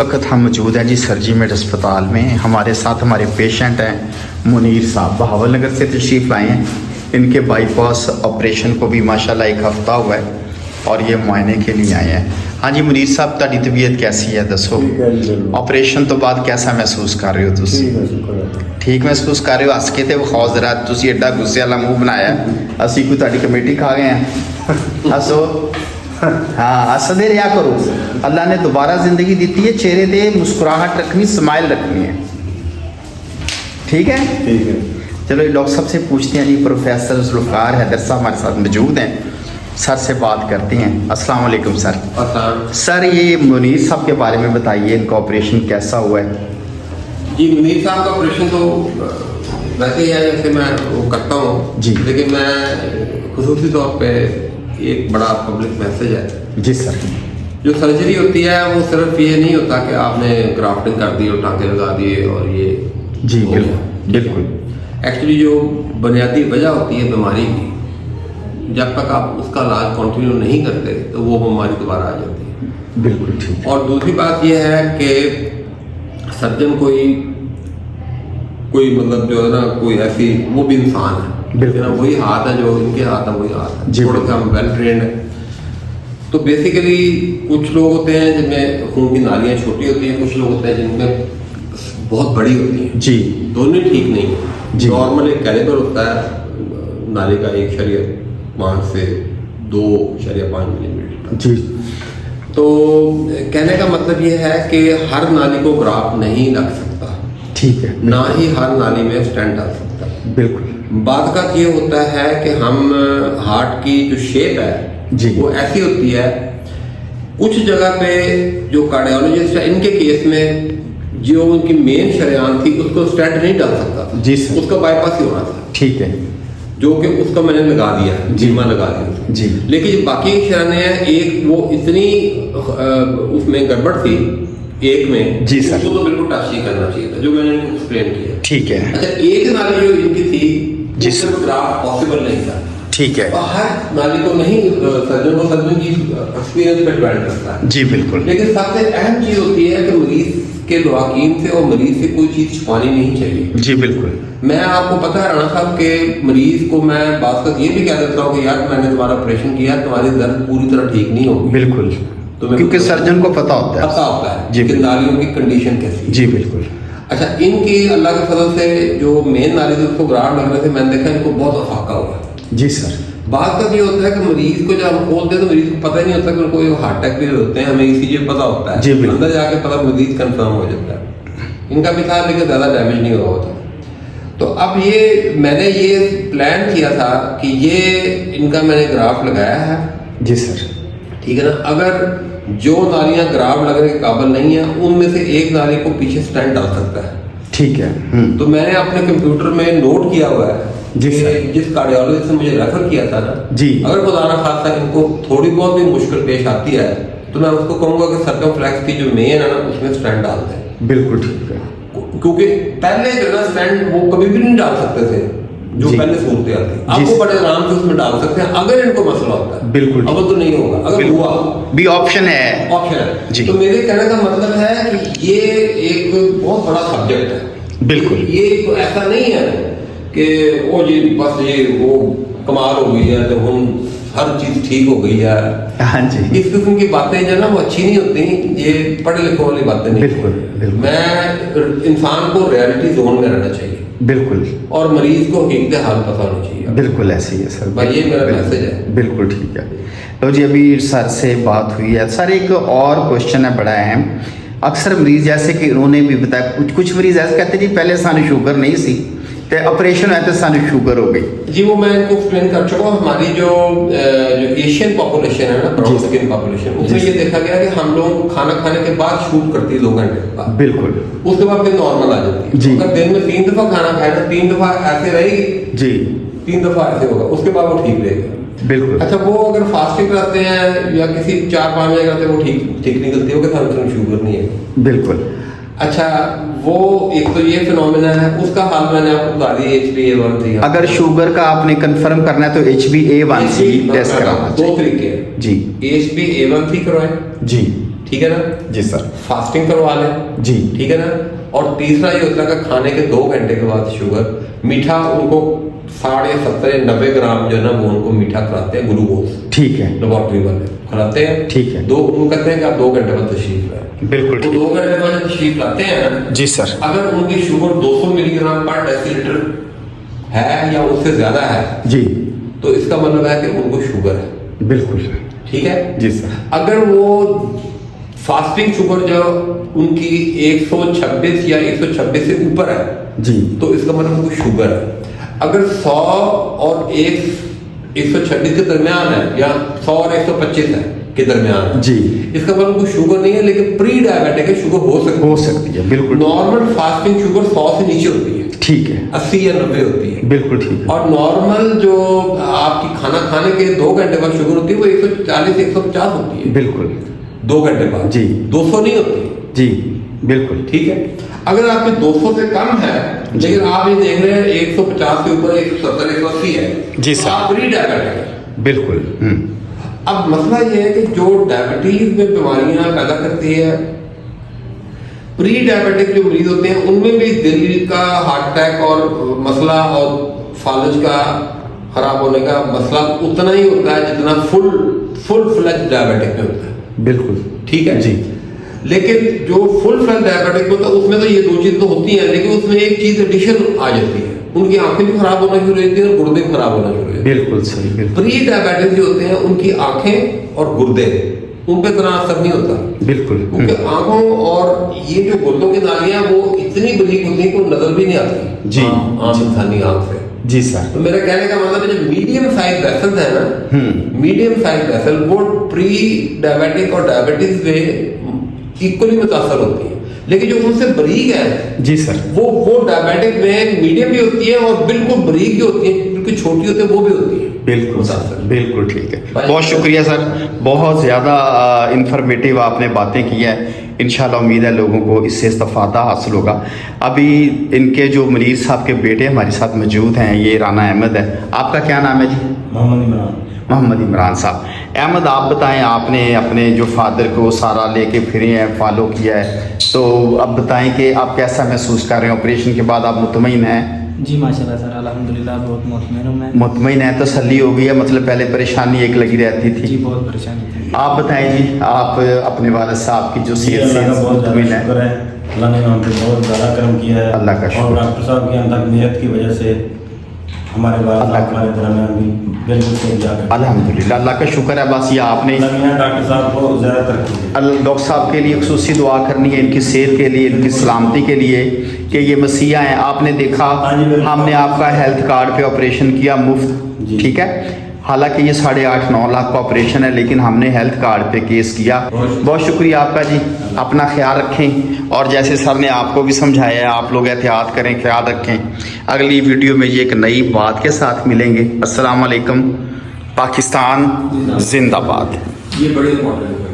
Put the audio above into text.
वक्त हम मौजूद हैं जी सरजीमेट अस्पताल में। हमारे साथ हमारे पेशेंट हैं मुनीर साहब, बहावल नगर से तशरीफ़ लाए हैं। इनके बाईपास ऑपरेशन को भी माशाल्लाह एक हफ़्ता हुआ है और ये मुआयने के लिए आए हैं। हाँ जी मुनीर साहब, ਤੁਹਾਡੀ तबीयत कैसी है दसो? ऑपरेशन तो बाद कैसा महसूस कर रहे हो तुसी? ठीक महसूस कर रहे हो? हस के ते विखाओ जरा, तुसी एडा गुस्से वाला मुंह बनाया, असी कोई ਤੁਹਾਡੀ कमेटी खा गए हैं? हसो, हाँ हसदे रहा करो। अल्लाह ने दोबारा ज़िंदगी दी है, चेहरे पे मुस्कुराहट रखनी, स्माइल रखनी है, ठीक है? ठीक है। चलो डॉक्टर साहब से पूछते हैं जी। प्रोफेसर जुल्फ़िकार हैदर साहब हमारे साथ मौजूद हैं, सर से बात करते हैं। अस्सलाम वालेकुम सर। सर ये मुनीर साहब के बारे में बताइए, इनका ऑपरेशन कैसा हुआ है? जी मुनीर साहब का ऑपरेशन तो वैसे ही है जैसे मैं वो करता हूँ जी, लेकिन मैं खुसूसी तौर पे एक बड़ा पब्लिक मैसेज है। जी सर। जो सर्जरी होती है वो सिर्फ ये नहीं होता कि आपने ग्राफ्टिंग कर दी और टाँके लगा दिए और ये जी बिल्कुल बिल्कुल। एक्चुअली जो बुनियादी वजह होती है बीमारी की, जब तक आप उसका इलाज कंटिन्यू नहीं करते तो वो बीमारी दोबारा आ जाती है। बिल्कुल ठीक। और दूसरी बात यह है कि सर्जन कोई मतलब जो है ना कोई ऐसी वो भी इंसान है, बिल्कुल ना वही हाथ है जो इनके हाथ है वही हाथ है, जी, थोड़ा सा हम वेल ट्रेंड है। तो बेसिकली कुछ लोग होते हैं जिनमें खून की नालियाँ छोटी होती हैं, कुछ लोग होते हैं जिनमें बहुत बड़ी होती हैं। जी दोनों ठीक नहीं है। जी। नॉर्मल एक कैलिबर होता है नाली का 1.5 से 2.5 मिलीमीटर। जी। तो कहने का मतलब ये है कि हर नाली को ग्राफ नहीं लग सकता, ठीक है, ना ही हर नाली में स्टेंट डाल सकता है। बिल्कुल। बात का ये होता है कि हम हार्ट की जो शेप है जी, वो ऐसी होती है, कुछ जगह पे जो कार्डियोलॉजिस्ट है इनके केस में जो उनकी मेन शरेआन थी उसको स्टेंट नहीं डाल सकता था। जी सर। उसका बाईपास ही होना था, ठीक है जो कि उसका मैंने लगा दिया, जीमा लगा दिया जी। लेकिन जो बाकी शराने हैं, एक वो इतनी उसमें गड़बड़ थी एक में जी सर, उसको तो बिल्कुल टच नहीं करना चाहिए था, जो मैंने इनको एक्सप्लेन किया। ठीक है। अच्छा, एक नाली जो इनकी थी जी उससे सर, ग्राफ पॉसिबल नहीं था, ठीक है। और हर नाली को नहीं सर्जन की एक्सपीरियंस पे डिपेंड करता है। जी बिल्कुल। लेकिन सबसे अहम चीज होती है कि मरीज के लवाकीम से और मरीज से कोई चीज छुपानी नहीं चाहिए। जी बिल्कुल। मैं आपको पता है राणा साहब के मरीज को मैं बात ये भी कह देता हूँ कि यार मैंने तुम्हारा ऑपरेशन किया, तुम्हारी दर्द पूरी तरह ठीक नहीं होगी। बिल्कुल, क्योंकि सर्जन को पता होता है जी कि नालियों की कंडीशन कैसी है। जी बिल्कुल। अच्छा, इनकी अल्लाह के फजल से जो मेन नाली थी उसको ग्राफ लगने से मैंने देखा इनको बहुत अफाका हुआ। जी सर। बात का ये होता है कि मरीज को जब हम खोलते हैं तो मरीज को पता ही नहीं होता कि उनको हार्ट अटैक भी होते हैं, हमें इसीलिए पता होता है, जी बिल्कुल। अंदर जाके पता मरीज कंफर्म हो जाता है। इनका भी था लेकिन ज़्यादा डैमेज नहीं हुआ होता। तो अब ये मैंने ये प्लान किया था कि ये इनका मैंने ग्राफ लगाया है। जी सर। ठीक है ना, अगर जो नालियाँ ग्राफ लगने के काबिल नहीं है उनमें से एक नाली को पीछे स्टेंट डाल सकता है। ठीक है। तो मैंने अपने कंप्यूटर में नोट किया हुआ है जी सर। जिस कार्डियोलॉजिस्ट से मुझे रेफर किया था ना जी, अगर खुदा ना खासा इनको थोड़ी बहुत भी मुश्किल पेश आती है तो मैं उसको कहूँगा कि सर्कमफ्लेक्स की जो मेन है ना उसमें स्टेंट डाल दें। बिल्कुल ठीक है। क्योंकि पहले जो ना स्टेंट वो कभी भी नहीं डाल सकते थे, जो जी। पहले सूरत आती जी अब वो सर। बड़े आराम से उसमें डाल सकते हैं अगर इनको मसला होता है। बिल्कुल। अब तो नहीं होगा, अगर बिल्कुल। हुआ भी ऑप्शन है। ऑप्शन है जी। तो मेरे कहने का मतलब है कि ये एक बहुत बड़ा सब्जेक्ट है। बिल्कुल। ये तो ऐसा नहीं है कि वो जी बस ये वो कमाल हो गई है तो हम हर चीज ठीक हो गई है। हाँ जी। इस किस्म की बातें जो ना वो अच्छी नहीं होती, ये पढ़े लिखे वाली बातें नहीं। बिल्कुल बिल्कुल। मैं इंसान को रियलिटी जोन में रहना चाहिए बिल्कुल। और मरीज को हकीकत हाल पता होना चाहिए। बिल्कुल ऐसे ही है सर। भाई ये मेरा मैसेज है। बिल्कुल ठीक है। तो जी अभी सर से बात हुई है। सर एक और क्वेश्चन है बड़ा अहम। अक्सर मरीज जैसे कि उन्होंने भी बताया, कुछ मरीज ऐसे कहते हैं जी पहले सानू शुगर नहीं सी तो ऑपरेशन है तो सानू शुगर हो गई। जी वो मैं इनको एक्सप्लेन कर चुका हूँ। हमारी जो एशियन पॉपुलेशन है ना, ब्राउन स्किन पॉपुलेशन, उसमें ये देखा गया कि हम लोगों को खाना खाने के बाद शूट करती है 2 घंटे के बाद। बिल्कुल। उसके बाद फिर नॉर्मल आ जाती है। जी। अगर दिन में 3 दफा खाना खाए ना, 3 दफा ऐसे रहेगी जी, 3 दफा ऐसे होगा, उसके बाद वो ठीक रहेगा। बिल्कुल। अच्छा, वो अगर फास्टिंग कराते हैं या किसी 4-5 जगह कराते हैं वो ठीक निकलती है कि शुगर नहीं है। बिल्कुल। अच्छा, वो एक तो ये फिनोमेना है, उसका हाल मैंने आपको बता दिया HbA1c। अगर शुगर का आपने कंफर्म करना है तो HbA1c टेस्ट कराना 2 तरीके हैं जी। HbA1c करवाएं, जी ٹھیک ہے نا, جی سر, فاسٹنگ کروا لیں, جی ٹھیک ہے نا. اور تیسرا یہ ہوتا ہے کہ کھانے کے 2 گھنٹے کے بعد شوگر, میٹھا ان کو 70 یا 90 گرام جو ہے نا وہ ان کو میٹھا کھلاتے ہیں, گلوکوز, ٹھیک ہے, لیبارٹری والے کھلاتے ہیں, ٹھیک ہے, ان کو کہتے ہیں کہ آپ 2 گھنٹے بعد تشریف لائیں. بالکل وہ 2 گھنٹے بعد تشریف لاتے ہیں, جی سر, اگر ان کی شوگر 200 ملی گرام پر ڈیسی لیٹر ہے یا اس سے زیادہ ہے, جی, تو اس کا مطلب ہے کہ ان کو شوگر ہے. بالکل, ٹھیک ہے جی سر. اگر وہ فاسٹنگ شوگر جو ان کی 126 یا 126 سے اوپر ہے, جی, تو اس کا مطلب ان کو شوگر ہے. اگر 100 اور 126 کے درمیان ہے, یا 100 اور 125 ہے کے درمیان ہے, جی, اس کا مطلب کوئی شوگر نہیں ہے, لیکن پری ڈائبیٹک ہے, شوگر ہو سکتی ہے, بالکل. نارمل فاسٹنگ شوگر 100 سے نیچے ہوتی ہے, ٹھیک ہے, 80 یا 90 ہوتی ہے, بالکل ٹھیک ہے. اور نارمل جو آپ کی کھانا کھانے کے 2 گھنٹے بعد شوگر ہوتی ہے وہ 140 150 ہوتی ہے, بالکل 2 گھنٹے بعد, جی, 200 نہیں ہوتی, جی, بالکل ٹھیک ہے. اگر آپ کے 200 سے کم ہے, لیکن آپ یہ دیکھ رہے ہیں 150 کے اوپر 170 180 ہے, جی سر, آپ پری ڈائبیٹک ہے, بالکل. اب مسئلہ یہ ہے کہ جو ڈائبٹیز میں بیماریاں پیدا کرتی ہے, پری ڈائبیٹک جو مریض ہوتے ہیں ان میں بھی دل کا ہارٹ اٹیک اور مسئلہ اور فالج کا خراب ہونے کا مسئلہ اتنا ہی ہوتا ہے جتنا فل فلیج ڈائبیٹک میں ہوتا ہے, بالکل, ٹھیک ہے جی. لیکن جو فل فلیج ڈائبیٹک ہوتا ہے اس میں تو یہ 2 چیزیں تو ہوتی ہیں, لیکن اس میں ایک چیز ایڈیشن آ جاتی ہے, ان کی آنکھیں بھی خراب ہونا شروع ہوتی ہیں اور گردے بھی خراب ہونا شروع ہوتے ہیں. بالکل صحیح, بالکل. پری ڈائبیٹک جو ہوتے ہیں ان کی آنکھیں اور گردے ان پہ اتنا اثر نہیں ہوتا, بالکل, کیونکہ آنکھوں اور یہ جو گردوں کی نالیاں وہ اتنی بریک ہوتی ہیں کہ نظر بھی نہیں آتی جی, عام انسانی آنکھ سے. جی سر. تو میرا کہنے کا مطلب ہے جو میڈیم سائز ویسل ہے نا, میڈیم سائز ویسل وہ پری ڈائبیٹک اور ڈائبٹیز میں ایکولی متاثر ہوتی ہیں, لیکن جو ان سے بریک ہے, جی سر, وہ ڈائبیٹک میں میڈیم بھی ہوتی ہے اور بالکل بریک بھی ہوتی ہے, بالکل چھوٹی ہوتی ہے وہ بھی ہوتی ہے. بالکل سر, بالکل ٹھیک ہے. بہت شکریہ سر, بہت زیادہ انفارمیٹیو آپ نے باتیں کی ہیں. انشاءاللہ امید ہے لوگوں کو اس سے استفادہ حاصل ہوگا. ابھی ان کے جو مریض صاحب کے بیٹے ہمارے ساتھ موجود ہیں, یہ رانا احمد ہے. آپ کا کیا نام ہے جی؟ محمد عمران صاحب. احمد آپ بتائیں, آپ نے اپنے جو فادر کو سارا لے کے پھرے ہیں, فالو کیا ہے, تو اب بتائیں کہ آپ کیسا محسوس کر رہے ہیں آپریشن کے بعد؟ آپ مطمئن ہیں؟ جی ماشاءاللہ سر, الحمدللہ بہت مطمئن ہوں میں. مطمئن ہے, تسلی ہو گئی ہے؟ مطلب پہلے پریشانی ایک لگی رہتی تھی. جی بہت پریشانی تھی. آپ بتائیں جی, آپ اپنے والد صاحب کی جو صحت سے مطمئن ہے؟ اللہ نے ہم پہ بہت زیادہ کرم کیا ہے, اللہ کا شکر. اور ڈاکٹر صاحب کی اندر نیت کی وجہ سے ہمارے والد صاحب ہمارے درمیان بھی بالکل صحیح جا کر الحمدللہ, اللہ کا شکر ہے. بس یہ آپ نے ڈاکٹر صاحب کو زیادہ ترقی دی. ڈاکٹر صاحب کے لیے خصوصی دعا کرنی ہے, ان کی صحت کے لیے, ان کی سلامتی کے لیے, کہ یہ مسیحا ہیں. آپ نے دیکھا ہم نے آپ کا ہیلتھ کارڈ پہ آپریشن کیا مفت, ٹھیک ہے, حالانکہ یہ 8.5-9 لاکھ کا آپریشن ہے, لیکن ہم نے ہیلتھ کارڈ پہ کیس کیا. بہت شکریہ آپ کا جی. اپنا خیال رکھیں, اور جیسے سر نے آپ کو بھی سمجھایا ہے, آپ لوگ احتیاط کریں, خیال رکھیں. اگلی ویڈیو میں یہ ایک نئی بات کے ساتھ ملیں گے. السلام علیکم. پاکستان زندہ باد. یہ بڑی امپورٹنٹ ہے.